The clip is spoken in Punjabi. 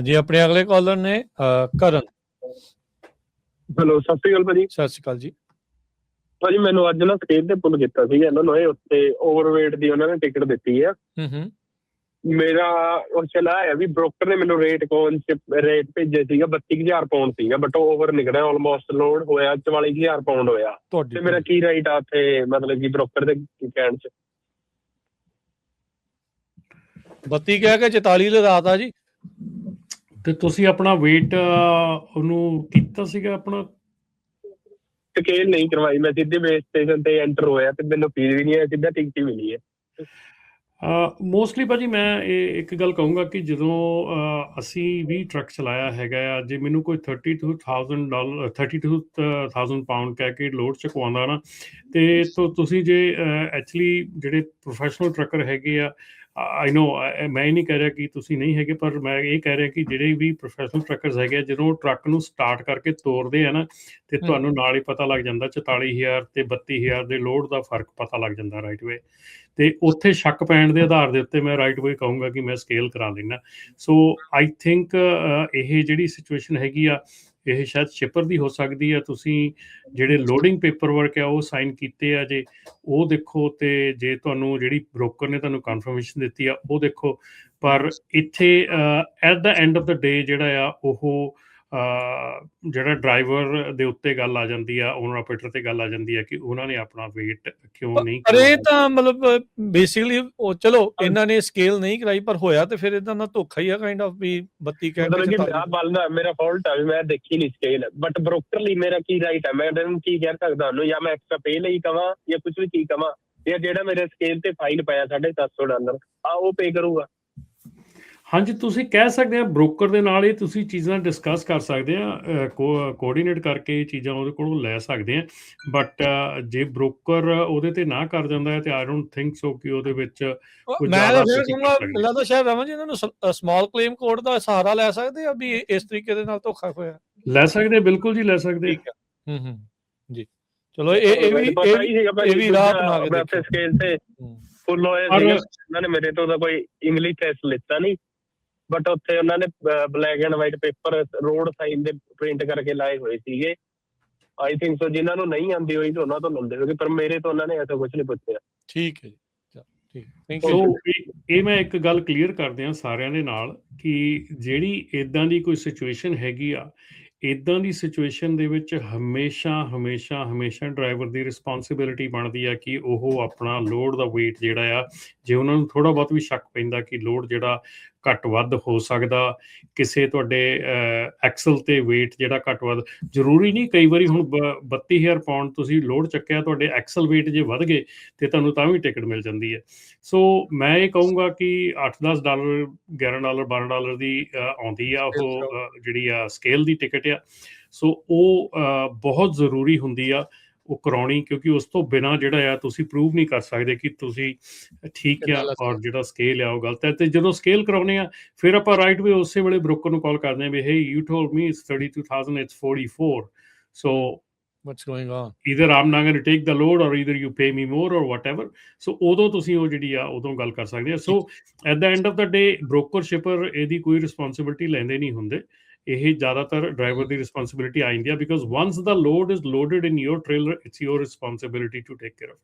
ਜੀ ਆਪਣੇ ਅਗਲੇ ਕਾਲਰ ਨੇ ਕਰਨ। ਹੈਲੋ, ਸਤਿ ਸ਼੍ਰੀ ਅਕਾਲ ਭਾਜੀ। ਸਤਿ ਸ਼੍ਰੀ ਅਕਾਲ ਜੀ। ਭਾਜੀ ਮੈਨੂੰ ਅੱਜ ਨਾ ਸਟੇਜ ਤੇ ਪੁੱਲ ਕੀਤਾ ਸੀਗਾ ਇਹਨਾਂ ਨੂੰ, ਇਹ ਉੱਤੇ ਓਵਰਵੇਟ ਦੀ ਉਹਨਾਂ ਨੇ ਟਿਕਟ ਦਿੱਤੀ ਆ। ਮੇਰਾ ਉਹ ਚਲਾ ਹੈ ਵੀ ਬ੍ਰੋਕਰ ਨੇ ਮੈਨੂੰ ਰੇਟ ਭੇਜੇ ਸੀਗਾ 32,000 ਪਾਉਂਡ ਸੀਗਾ, ਬਟ ਉਹ ਓਵਰ ਨਿਕਲਿਆ। ਆਲਮੋਸਟ ਲੋਡ ਹੋਇਆ 44,000 ਪਾਉਂਡ ਹੋਇਆ। ਤੇ ਮੇਰਾ ਕੀ ਰਾਈਟ ਆ ਉੱਥੇ, ਮਤਲਬ ਕਿ ਬ੍ਰੋਕਰ ਦੇ ਕਹਿਣ ਚ 32 ਕਹਿ ਕੇ 44 ਲਗਾਤਾ ਜੀ। ਤੇ ਤੁਸੀਂ ਆਪਣਾ weight ਉਹਨੂੰ ਕੀਤਾ ਸੀਗਾ, ਆਪਣਾ ਸਕੇਲ ਨਹੀਂ ਕਰਵਾਈ ਮੈਂ, ਸਿੱਧੇ ਬੇਸ ਸਟੇਸ਼ਨ ਤੇ ਐਂਟਰ ਹੋਇਆ ਤੇ ਮੈਨੂੰ ਫੀਲ ਵੀ ਨਹੀਂ ਆਇਆ, ਸਿੱਧਾ ਟਿਕਟ ਹੀ ਮਿਲੀ ਹੈ। ਮੋਸਟਲੀ ਭਾਜੀ ਮੈਂ ਇਹ ਇੱਕ ਗੱਲ ਕਹੂੰਗਾ ਕਿ ਜਦੋਂ ਅਸੀਂ ਵੀ ਟਰੱਕ ਚਲਾਇਆ ਹੈਗਾ ਆ, ਜੇ ਮੈਨੂੰ ਕੋਈ $32,000 32,000 ਪਾਉਂਡ ਕਹਿ ਕੇ ਲੋਡ ਚੁਕਵਾਉਂਦਾ ਨਾ, ਤੇ ਤੁਸੀਂ ਜੇ ਐਕਚੁਅਲੀ ਜਿਹੜੇ ਪ੍ਰੋਫੈਸ਼ਨਲ ਟਰੱਕਰ ਹੈਗੇ ਆ, ਆਈ ਨੋ ਮੈਂ ਇਹ ਨਹੀਂ ਕਹਿ ਰਿਹਾ ਕਿ ਤੁਸੀਂ ਨਹੀਂ ਹੈਗੇ, ਪਰ ਮੈਂ ਇਹ ਕਹਿ ਰਿਹਾ ਕਿ ਜਿਹੜੇ ਵੀ ਪ੍ਰੋਫੈਸ਼ਨਲ ਟਰੱਕਰਸ ਹੈਗੇ ਆ, ਜਦੋਂ ਟਰੱਕ ਨੂੰ ਸਟਾਰਟ ਕਰਕੇ ਤੋਰਦੇ ਆ ਨਾ, ਤੇ ਤੁਹਾਨੂੰ ਨਾਲ ਹੀ ਪਤਾ ਲੱਗ ਜਾਂਦਾ 44,000 ਤੇ 32,000 ਦੇ ਲੋਡ ਦਾ ਫਰਕ ਪਤਾ ਲੱਗ ਜਾਂਦਾ ਰਾਈਟ ਵੇ। ਤੇ ਉੱਥੇ ਸ਼ੱਕ ਪੈਣ ਦੇ ਆਧਾਰ ਦੇ ਉੱਤੇ ਮੈਂ ਰਾਈਟ ਵੇ ਕਹੂੰਗਾ ਕਿ ਮੈਂ ਸਕੇਲ ਕਰਾ ਲੈਣਾ। ਸੋ ਆਈ ਥਿੰਕ ਇਹ ਜਿਹੜੀ ਸਿਚੁਏਸ਼ਨ ਹੈਗੀ ਆ, ਇਹ ਸ਼ਾਇਦ ਸ਼ਿਪਰ ਦੀ ਹੋ ਸਕਦੀ ਆ। ਤੁਸੀਂ ਜਿਹੜੇ ਲੋਡਿੰਗ ਪੇਪਰ ਵਰਕ ਆ ਉਹ ਸਾਈਨ ਕੀਤੇ ਆ ਜੇ, ਉਹ ਦੇਖੋ, ਤੇ ਜੇ ਤੁਹਾਨੂੰ ਜਿਹੜੀ ਬ੍ਰੋਕਰ ਨੇ ਤੁਹਾਨੂੰ ਕਨਫਰਮੇਸ਼ਨ ਦਿੱਤੀ ਆ ਉਹ ਦੇਖੋ। ਪਰ ਇੱਥੇ ਐਟ ਦਾ ਐਂਡ ਆਫ ਦਾ ਡੇ ਜਿਹੜਾ ਆ ਉਹ ਜਿਹੜਾ ਡਰਾਈਵਰ ਦੇ ਉੱਤੇ ਗੱਲ ਆ ਜਾਂਦੀ ਆ, ਓਨਰ ਆਪਰੇਟਰ ਤੇ ਗੱਲ ਆ ਜਾਂਦੀ ਆ ਕਿ ਉਹਨਾਂ ਨੇ ਆਪਣਾ weight ਕਿਉਂ ਨਹੀਂ ਪਰ ਇਹ ਤਾਂ ਮਤਲਬ ਬੇਸਿਕਲੀ ਉਹ ਚਲੋ ਇਹਨਾਂ ਨੇ ਸਕੇਲ ਨਹੀਂ ਕਰਾਈ, ਪਰ ਹੋਇਆ ਤੇ ਫਿਰ ਇਹਦਾ ਨਾ ਧੋਖਾ ਹੀ ਆ ਕਾਈਂਡ ਆਫ ਵੀ 32 ਕਹਿ ਕੇ ਮੇਰਾ ਫਾਲਟ ਆ ਵੀ ਮੈਂ ਦੇਖੀ ਨਹੀਂ ਸਕੇਲ, ਬਟ ਬ੍ਰੋਕਰ ਲਈ ਮੇਰਾ ਕੀ ਰਾਈਟ ਆ? ਮੈਂ ਇਹਨਾਂ ਨੂੰ ਕੀ ਕਹਿ ਸਕਦਾ ਉਹਨੂੰ, ਜਾਂ ਮੈਂ ਐਕਸਟਰਾ ਪੇ ਲਈ ਕਵਾਂ ਜਾਂ ਕੁਝ ਵੀ ਕੀ ਕਵਾਂ, ਜਾਂ ਜਿਹੜਾ ਮੇਰੇ ਸਕੇਲ ਤੇ ਫਾਈਨ ਪਿਆ $750 ਆ ਉਹ ਪੇ ਕਰੂਗਾ? ਹਾਂਜੀ, ਤੁਸੀਂ ਕਹਿ ਸਕਦੇ ਆ ਬ੍ਰੋਕਰ ਦੇ ਨਾਲ ਇਹ ਤੁਸੀਂ ਚੀਜ਼ਾਂ ਡਿਸਕਸ ਕਰ ਸਕਦੇ ਆ, ਕੋਆਰਡੀਨੇਟ ਕਰਕੇ ਇਹ ਚੀਜ਼ਾਂ ਉਹਦੇ ਕੋਲੋਂ ਲੈ ਸਕਦੇ ਆ। ਬਟ ਜੇ ਬ੍ਰੋਕਰ ਉਹਦੇ ਤੇ ਨਾ ਕਰ ਜਾਂਦਾ ਹੈ ਤੇ ਆਈ ਡੋਂਟ ਥਿੰਕ ਸੋ ਕਿ ਉਹਦੇ ਵਿੱਚ ਮੈਂ ਤਾਂ ਫਿਰ ਕਹੂੰਗਾ ਲੱਗਦਾ ਸ਼ਾਇਦ ਰਮਨ ਜੀ ਇਹਨਾਂ ਨੂੰ ਸਮਾਲ ਕਲੇਮ ਕੋਡ ਦਾ ਸਹਾਰਾ ਲੈ ਸਕਦੇ ਆ ਵੀ ਇਸ ਤਰੀਕੇ ਦੇ ਨਾਲ ਧੋਖਾ ਹੋਇਆ। ਲੈ ਸਕਦੇ, ਬਿਲਕੁਲ ਜੀ ਲੈ ਸਕਦੇ। ਜੀ ਚਲੋ ਇਹ ਵੀ ਰਾਹ ਬਣਾ ਕੇ ਦੇਖੋ। ਸਕੇਲ ਤੇ ਫੁੱਲ ਹੋਏ ਸੀ ਉਹਨਾਂ ਨੇ, ਮੇਰੇ ਤੋਂ ਤਾਂ ਕੋਈ ਇੰਗਲਿਸ਼ ਟੈਸਟ ਲਿੱਤਾ ਨਹੀਂ, ਬਟ ਉੱਥੇ ਉਹਨਾਂ ਨੇ black and white paper road sign ਦੇ ਪ੍ਰਿੰਟ ਕਰਕੇ ਲਾਏ ਹੋਏ ਸੀਗੇ। ਆਈ ਥਿੰਕ ਸੋ ਜਿਨ੍ਹਾਂ ਨੂੰ ਨਹੀਂ ਆਉਂਦੀ ਹੋਈ ਤਾਂ ਉਹਨਾਂ ਤੋਂ ਲੈਂਦੇ ਹੋਗੇ, ਪਰ ਮੇਰੇ ਤੋਂ ਉਹਨਾਂ ਨੇ ਐਸਾ ਕੁਝ ਨਹੀਂ ਪੁੱਛਿਆ। ਠੀਕ ਹੈ ਜੀ। ਸੋ ਇਹ ਮੈਂ ਇੱਕ ਗੱਲ ਕਲੀਅਰ ਕਰਦੇ ਹਾਂ ਸਾਰਿਆਂ ਦੇ ਨਾਲ ਕਿ ਜਿਹੜੀ ਇੱਦਾਂ ਦੀ ਕੋਈ ਸਿਚੁਏਸ਼ਨ ਹੈਗੀ ਆ, ਇੱਦਾਂ ਦੀ ਸਿਚੁਏਸ਼ਨ ਦੇ ਵਿੱਚ ਹਮੇਸ਼ਾ ਡਰਾਈਵਰ ਦੀ ਰਿਸਪੌਂਸਿਬਿਲਿਟੀ ਬਣਦੀ ਆ ਕਿ ਉਹ ਆਪਣਾ ਲੋਡ ਦਾ weight ਜਿਹੜਾ ਆ, ਜੇ ਉਹਨਾਂ ਨੂੰ ਥੋੜ੍ਹਾ ਬਹੁਤ ਵੀ ਸ਼ੱਕ ਪੈਂਦਾ ਕਿ ਲੋਡ ਜਿਹੜਾ ਘੱਟ ਵੱਧ ਹੋ ਸਕਦਾ, ਕਿਸੇ ਤੁਹਾਡੇ ਐਕਸਲ ਤੇ weight ਜਿਹੜਾ ਘੱਟ ਵੱਧ, ਜ਼ਰੂਰੀ ਨਹੀਂ ਕਈ ਵਾਰੀ ਹੁਣ 32,000 ਪਾਉਂਡ ਤੁਸੀਂ ਲੋਡ ਚੱਕਿਆ, ਤੁਹਾਡੇ ਐਕਸਲ weight ਜੇ ਵੱਧ ਗਏ ਤੇ ਤੁਹਾਨੂੰ ਤਾਂ ਵੀ ਟਿਕਟ ਮਿਲ ਜਾਂਦੀ ਹੈ। ਸੋ ਮੈਂ ਇਹ ਕਹੂੰਗਾ ਕਿ $8-10 $11 $12 ਦੀ ਆਉਂਦੀ ਆ ਉਹ ਜਿਹੜੀ ਆ ਸਕੇਲ ਦੀ ਟਿਕਟ ਆ। ਸੋ ਉਹ ਬਹੁਤ ਜ਼ਰੂਰੀ ਹੁੰਦੀ ਆ ਉਹ ਕਰਾਉਣੀ, ਕਿਉਂਕਿ ਉਸ ਤੋਂ ਬਿਨਾਂ ਜਿਹੜਾ ਆ ਤੁਸੀਂ ਪ੍ਰੂਵ ਨਹੀਂ ਕਰ ਸਕਦੇ ਕਿ ਤੁਸੀਂ ਠੀਕ ਆ ਔਰ ਜਿਹੜਾ ਸਕੇਲ ਆ ਉਹ ਗਲਤ ਹੈ। ਤੇ ਜਦੋਂ ਸਕੇਲ ਕਰਾਉਣੇ ਆ ਫਿਰ ਆਪਾਂ ਰਾਈਟ ਵੇ ਉਸੇ ਵੇਲੇ ਬ੍ਰੋਕਰ ਨੂੰ ਕਾਲ ਕਰਦੇ ਹਾਂ ਵੀ hey you told me it's 32,000, it's 44, so what's going on? Either I'm not going to take the load or either you pay me more or whatever. So ਉਦੋਂ ਤੁਸੀਂ ਉਹ ਜਿਹੜੀ ਆ ਉਦੋਂ ਗੱਲ ਕਰ ਸਕਦੇ ਆ। So at the end of the day broker shipper ਇਹਦੀ ਕੋਈ ਰਿਸਪੌਂਸਿਬਿਲਿਟੀ ਲੈਂਦੇ ਨਹੀਂ ਹੁੰਦੇ, ਇਹ ਜ਼ਿਆਦਾਤਰ ਡਰਾਈਵਰ ਦੀ ਰਿਸਪੌਂਸਿਬਿਲਿਟੀ ਆ ਜਾਂਦੀ ਆ, because once the load is loaded in your trailer it's your responsibility to take care of it.